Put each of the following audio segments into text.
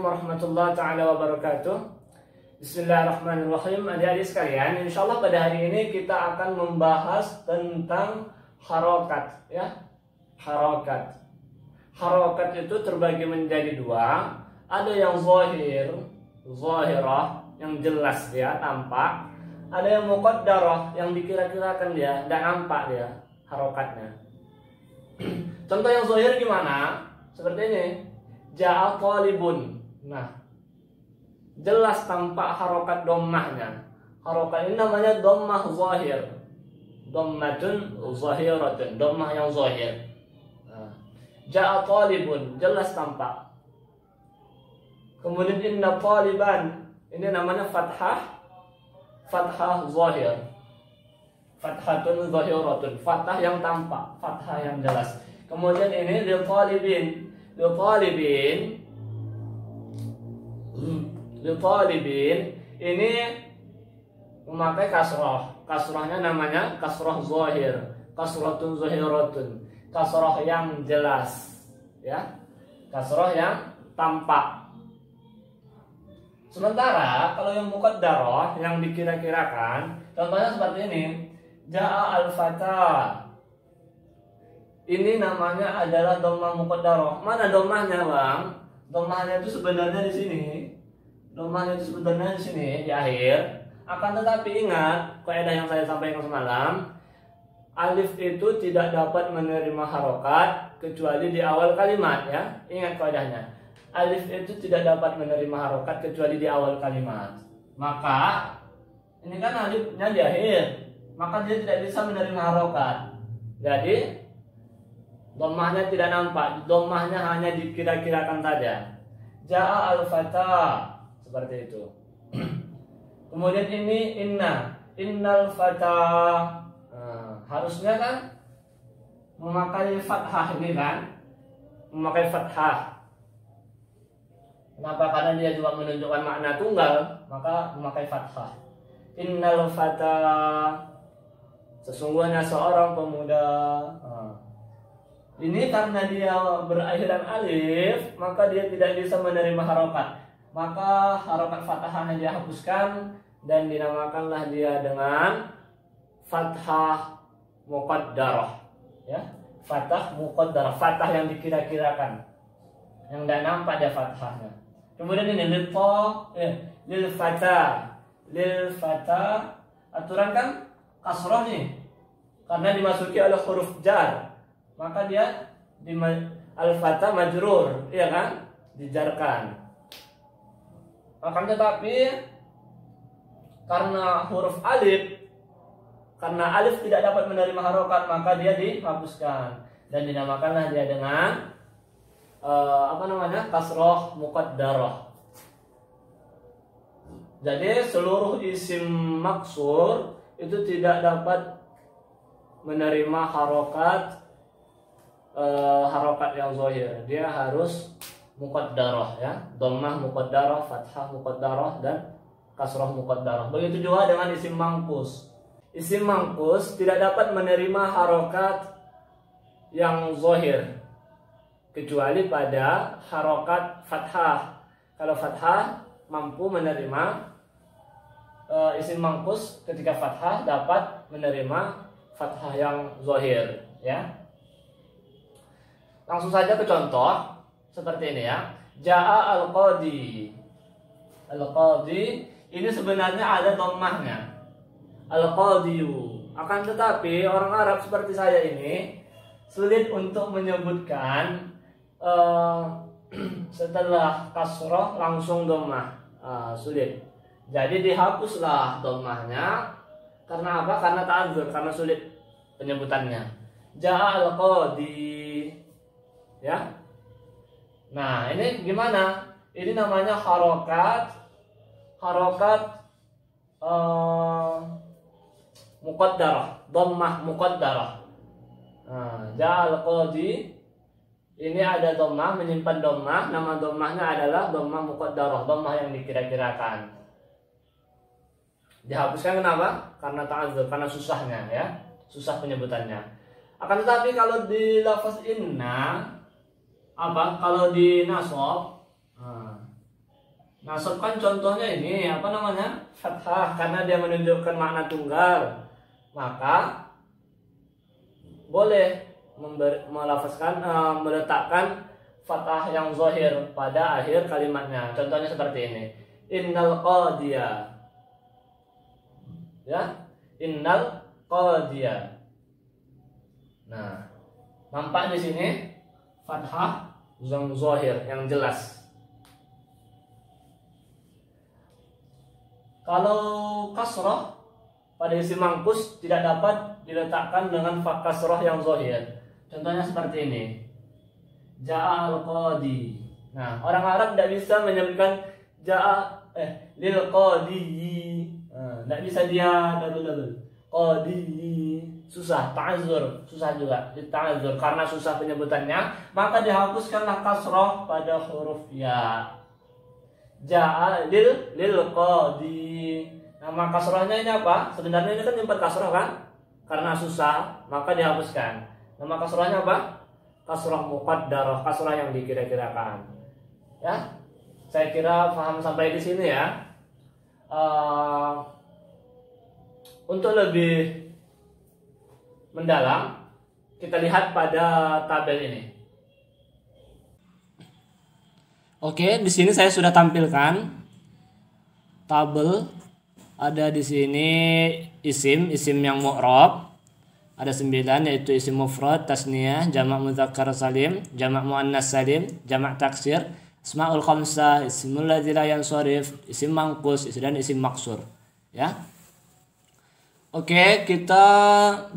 warahmatullahi taala wabarakatuh. Bismillahirrahmanirrahim. Adik-adik sekalian, insyaallah pada hari ini kita akan membahas tentang harokat, ya. Harokat. Harokat itu terbagi menjadi dua. Ada yang zahirah, yang jelas dia tampak. Ada yang muqaddarah, yang dikira-kirakan dia, dan nampak dia harokatnya. Contoh yang zahir gimana? Seperti ini. Ja'a talibun. Nah, jelas tampak harokat dhammahnya. Harokat ini namanya dhammah zahir. Dhammatun zahiratun, dhammah yang zahir. Nah, ja'a talibun, jelas tampak. Kemudian inna taliban, ini namanya fathah. Fathah zahir. Fathatun zahiratun, fathah yang tampak, fathah yang jelas. Kemudian ini lil talibin ini memakai kasrah. Kasrahnya namanya kasrah zahir, kasratun zahiratun, kasrah yang jelas, ya, kasrah yang tampak. Sementara kalau yang muqaddarah, yang dikira-kirakan, contohnya seperti ini. Ja'a al-fata. Ini namanya adalah dhammah muqaddarah. Mana dhammahnya, Bang? Dhammahnya itu sebenarnya di sini. Dhammahnya itu sebenarnya di sini, di akhir. Akan tetapi ingat kaidah yang saya sampaikan semalam, alif itu tidak dapat menerima harokat kecuali di awal kalimat, ya. Ingat kaidahnya. Alif itu tidak dapat menerima harokat kecuali di awal kalimat. Maka ini kan alifnya di akhir, maka dia tidak bisa menerima harokat. Jadi dhammahnya tidak nampak, dhammahnya hanya dikira-kirakan saja. Ja'a al-fata, seperti itu. Kemudian ini innal fata. Nah, harusnya kan memakai fathah ini kan, memakai fathah. Kenapa? Karena dia juga menunjukkan makna tunggal, maka memakai fathah. Innal fata, sesungguhnya seorang pemuda. Ini karena dia berakhiran alif, maka dia tidak bisa menerima harokat. Maka harokat fathahnya dia hapuskan dan dinamakanlah dia dengan fathah muqaddarah, ya. Fathah muqaddarah, fathah yang dikira-kirakan, yang tidak nampak dia fathahnya. Kemudian ini lil fata, aturan kan kasrah nih, karena dimasuki oleh huruf jar, maka dia di al-fata majrur, iya kan, dijarkan. Akan tetapi karena huruf alif, karena alif tidak dapat menerima harokat, maka dia dihapuskan dan dinamakanlah dia dengan kasroh muqaddarah. Jadi seluruh isim maksur itu tidak dapat menerima harokat yang zahir. Dia harus muqaddarah, ya, dhammah muqaddarah, fathah muqaddarah, dan kasrah muqaddarah. Begitu juga dengan isim mangkus. Isim mangkus tidak dapat menerima harokat yang zahir kecuali pada harokat fathah. Kalau fathah mampu menerima, isim mangkus ketika fathah dapat menerima fathah yang zahir, ya. Langsung saja ke contoh seperti ini, ya. Ja'a al-qadi. Al-qadi ini sebenarnya ada dhammahnya. Al-qadiyu. Akan tetapi orang Arab seperti saya ini sulit untuk menyebutkan setelah kasroh langsung dhammah, sulit. Jadi dihapuslah dhammahnya. Karena apa? Karena ta'adzur, karena sulit penyebutannya. Ja'a al-qadi, ya. Nah, ini gimana? Ini namanya harokat muqaddarah, dhammah muqaddarah. Nah, ja'al qadi ini ada dhammah, menyimpan dhammah. Nama dhammahnya adalah dhammah muqaddarah, dhammah yang dikira-kirakan. Dihapuskan kenapa? Karena ta'adzur, karena susahnya, ya. Susah penyebutannya. Akan tetapi kalau di lafaz inna, apa? Kalau di nasab, Nasab kan contohnya ini apa namanya? Fathah, karena dia menunjukkan makna tunggal. Maka boleh meletakkan fathah yang zahir pada akhir kalimatnya. Contohnya seperti ini. Innal qadiya. Ya, innal qadiya. Nah, nampak di sini fathah yang zahir yang jelas. Kalau kasrah pada isim mangkus tidak dapat diletakkan dengan kasrah yang zahir. Contohnya seperti ini. Ja'al qadi. Nah, orang Arab tidak bisa menyebutkan lil qadi. Nah, tidak bisa dia double. Qadi. Susah, ta'azzur, susah juga. Ta'azzur karena susah penyebutannya, maka dihapuskanlah kasrah pada huruf ya. Ja'al lil qadi. Nama kasrahnya ini apa? Sebenarnya ini kan 4 kasrah kan? Karena susah, maka dihapuskan. Nama kasrahnya apa? Kasrah muqaddarah, kasrah yang dikira-kirakan. Ya, saya kira paham sampai di sini ya. Untuk lebih mendalam, kita lihat pada tabel ini. Oke, di sini saya sudah tampilkan tabel. Ada di sini isim yang mu'rab. Ada 9, yaitu isim mufrad, tasniyah, jamak mudzakkar salim, jamak muannas salim, jamak taksir, asmaul khamsah, ismul ladzi la yansharif, isim mangkus, dan isim maksur. Ya. Oke, kita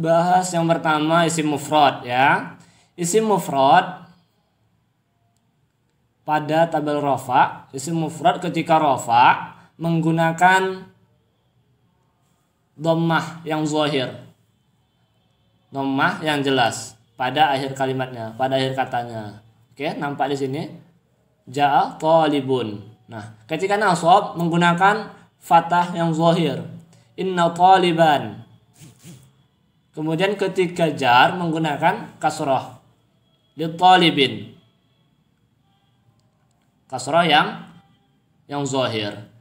bahas yang pertama isim mufrad ya. Isim mufrad pada tabel rafa, isim mufrad ketika rafa menggunakan dhammah yang zahir. Dhammah yang jelas pada akhir kalimatnya, pada akhir katanya. Oke, nampak di sini. Ja'a talibun. Nah, ketika nasab menggunakan fathah yang zahir. Inna taliban. Kemudian ketika jar menggunakan kasrah. Li talibin. Kasrah yang zahir.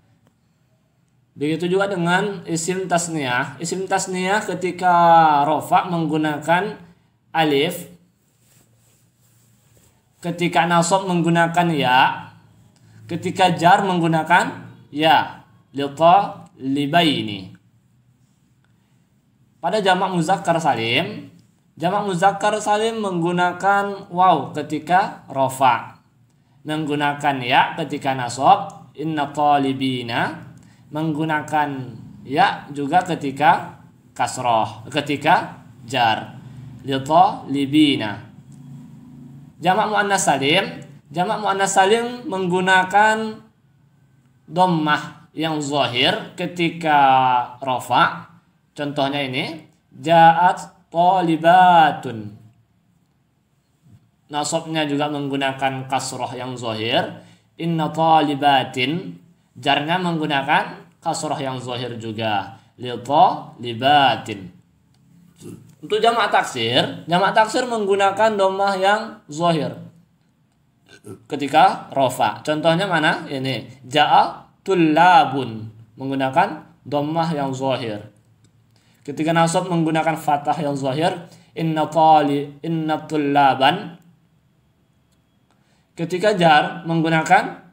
Begitu juga dengan isim tasniyah. Isim tasniyah ketika rafa menggunakan alif. Ketika nasab menggunakan ya. Ketika jar menggunakan ya. Li talibaini. Pada jamak muzakkar salim, jamak muzakkar salim menggunakan waw ketika rafa. Menggunakan ya ketika nasab, inna talibina, menggunakan ya juga ketika kasroh, ketika jar, li talibina. Jamak muannas salim menggunakan dhammah yang zahir ketika rafa. Contohnya ini, ja'at talibatun. Nasabnya juga menggunakan kasrah yang zahir. Inna talibatin. Jarnya menggunakan kasrah yang zahir juga. Li talibatin. Untuk jamak taksir menggunakan dhammah yang zahir ketika rafa. Contohnya mana? Ini, ja'a tullabun, menggunakan dhammah yang zahir. Ketika nasab menggunakan fathah yang zahir. Inna tullaban. Ketika jar menggunakan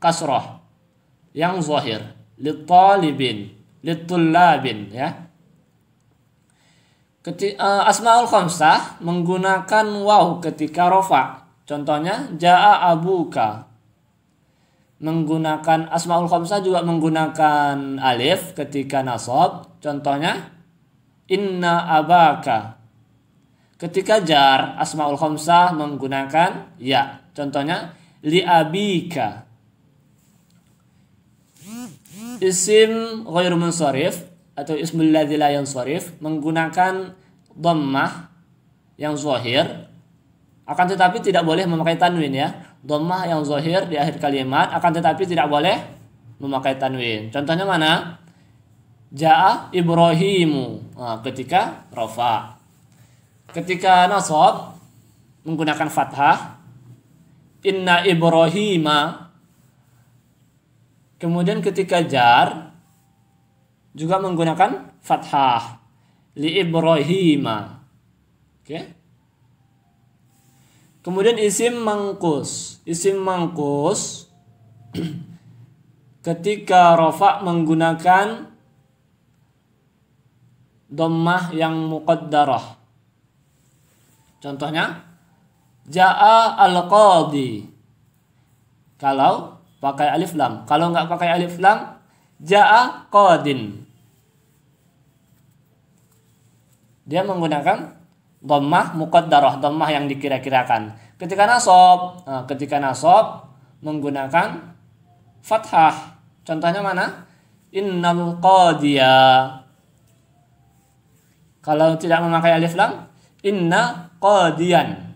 kasrah yang zahir, litalibin, litullabin ya. Asmaul khamsah menggunakan waw ketika rafa. Contohnya jaa abuka. Menggunakan asmaul khamsah juga menggunakan alif ketika nasab. Contohnya inna abaka. Ketika jar asmaul khamsah menggunakan ya. Contohnya li abika. Isim ghairu munsharif atau ismul ladzi la yansharif menggunakan dhammah yang zahir, akan tetapi tidak boleh memakai tanwin ya. Dhammah yang zahir di akhir kalimat, akan tetapi tidak boleh memakai tanwin. Contohnya mana? Ja'a Ibrahimu. Nah, ketika rafa. Ketika nasab menggunakan fathah. Inna Ibrahima. Kemudian ketika jar juga menggunakan fathah. Li Ibrahima. Oke. Kemudian isim mangkus. Isim mangkus ketika rafa menggunakan dhammah yang muqaddarah. Contohnya jaa al-qadi. Kalau pakai alif lam. Kalau nggak pakai alif lam, jaa qadin. Dia menggunakan dhammah muqaddarah, dhammah yang dikira-kirakan. Ketika nasab menggunakan fathah. Contohnya mana? Innal qadiya. Kalau tidak memakai alif lam, inna qadiyan.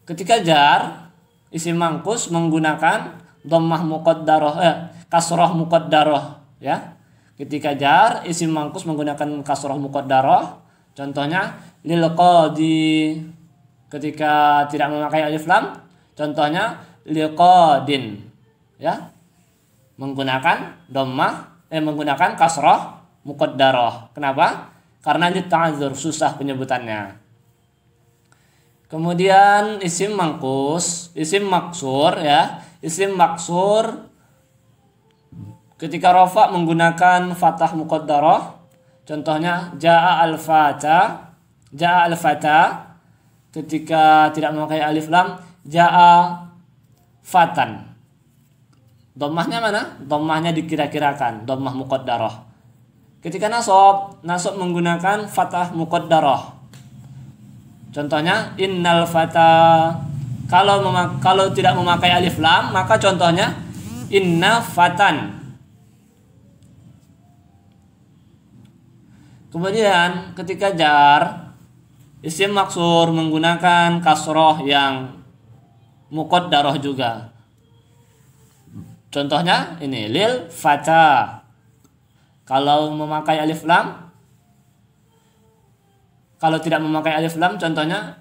Ketika jar, isim mangkus menggunakan dhammah muqaddarah, kasrah muqaddarah, ya. Ketika jar, isim mangkus menggunakan kasrah muqaddarah. Contohnya lil qadi. Ketika tidak memakai alif lam, contohnya liqadin, ya. Menggunakan menggunakan kasrah muqaddarah. Kenapa? Karena lita'adzur, susah penyebutannya. Kemudian isim mangkus, isim maksur, ya. Isim maksur ketika rafa menggunakan fathah muqaddarah. Contohnya jaa al-fata. Jaa al-fata. Ketika tidak memakai alif lam, jaa fatan. Dhammahnya mana? Dhammahnya dikira-kirakan, dhammah muqaddarah. Ketika nasab menggunakan fathah muqaddarah. Contohnya innal fata. Kalau tidak memakai alif lam, maka contohnya inna fatan. Kemudian ketika jar, isim maksur menggunakan kasroh yang muqaddarah juga. Contohnya ini lil fata. Kalau memakai alif lam, kalau tidak memakai alif lam, contohnya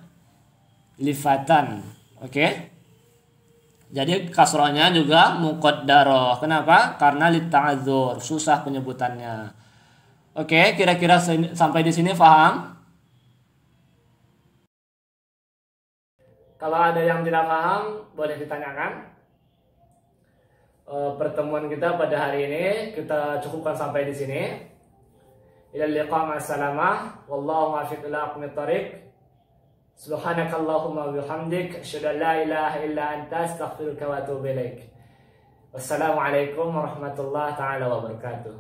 lifatan. Oke. Jadi kasrohnya juga muqaddarah. Kenapa? Karena lita'adzur, susah penyebutannya. Oke, kira-kira sampai di sini paham? Kalau ada yang tidak paham, boleh ditanyakan. Pertemuan kita pada hari ini kita cukupkan sampai di sini. Ilal liqa ma'assalamah. Wallahu muwaffiq ila aqwamit thariq. Subhanakallahumma wa bihamdik, asyhadu an la ilaha illa anta, astaghfiruka wa atubu ilaik. Wassalamualaikum warahmatullahi taala wabarakatuh.